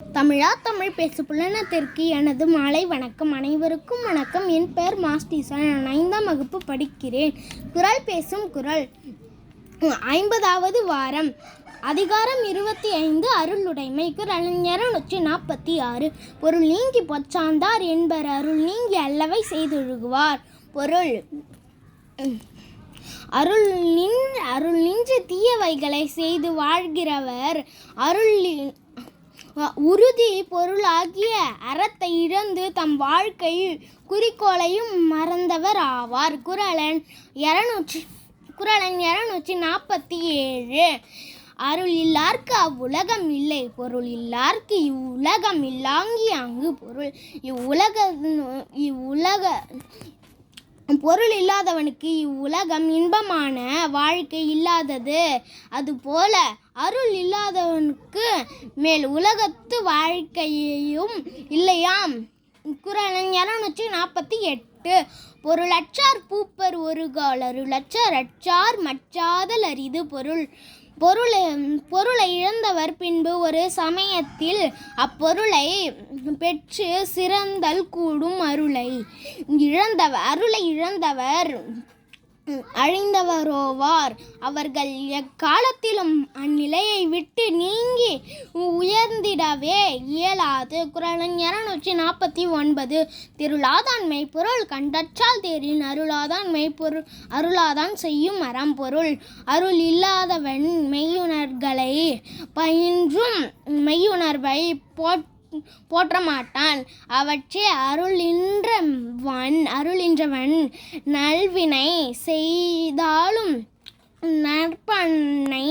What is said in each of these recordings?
தமிழா தமிழ் பேசு புலனத்திற்கு எனது மாலை வணக்கம். அனைவருக்கும் வணக்கம். என் பெயர் மாஸ்டீசன். நான் 5ஆம் வகுப்பு படிக்கிறேன். குறள் பேசும் குறள் 50வது வாரம். அதிகாரம் 25 அருளுடைமை. குறள் 246. பொருள் நீங்கி பொச்சாந்தார் என்பர் அருள் நீங்கி அல்லவை செய்தொழுகுவார். பொருள் அருள் நின்று தீயவைகளை செய்து வாழ்கிறவர் உறுதி பொருளாகிய அறத்தை இழந்து தம் வாழ்க்கை குறிக்கோளையும் மறந்தவர் ஆவார். குறளன் 247. அருள் இல்லார்க்கு அவ்வுலகம் இல்லை, பொருள் இல்லார்க்கு இவ்வுலகம் இல்லாங்கி அங்கு. பொருள் பொருள் இல்லாதவனுக்கு இவ்வுலகம் இன்பமான வாழ்க்கை இல்லாதது. அதுபோல அருள் இல்லாதவனுக்கு மேல் உலகத்து வாழ்க்கையும் இல்லையாம். குறள் 248. பொருளற்றார் பூப்பர் ஒருகால் அருளற்றார் அற்றார் மற்றாதல் அரிது. பொருளை இழந்தவர் பின்பு ஒரு சமயத்தில் அப்பொருளை பெற்று சிறந்தல் கூடும். அருளை இழந்தவர் அழிந்தவரோவார். அவர்கள் எக்காலத்திலும் அந்நிலையை விட்டு நீங்கி உயர்ந்திடவே இயலாது. குறள் 249. திருளாதான்மை பொருள் கண்டற்றால் தேரின் அருளாதான்மை பொருள் அருளாதான் செய்யும் அறம். பொருள் அருள் இல்லாதவன் மெய்யுணர்களை பயின்றும் மெய்யுணர்வை போற்ற மாட்டான். அவற்றை அருளின்றவன் நல்வினை செய்தாலும் நற்பண்ணை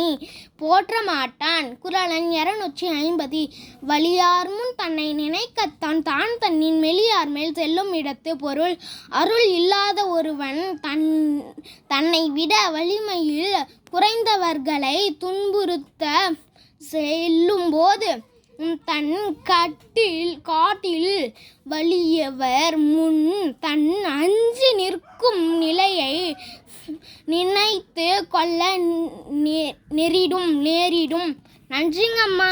போற்ற மாட்டான். குறள் 250. வலியார் முன் தன்னை நினைக்கத்தான் தான் தன்னின் மெலியார் மேல் செல்லும் இடத்து. பொருள் அருள் இல்லாத ஒருவன் தன்னை விட வலிமையில் குறைந்தவர்களை துன்புறுத்த செல்லும்போது தன் காட்டில் வலியவர் முன் தன் அஞ்சி நிற்கும் நிலையை நினைத்து கொள்ள நேரிடும். நன்றிங்கம்மா.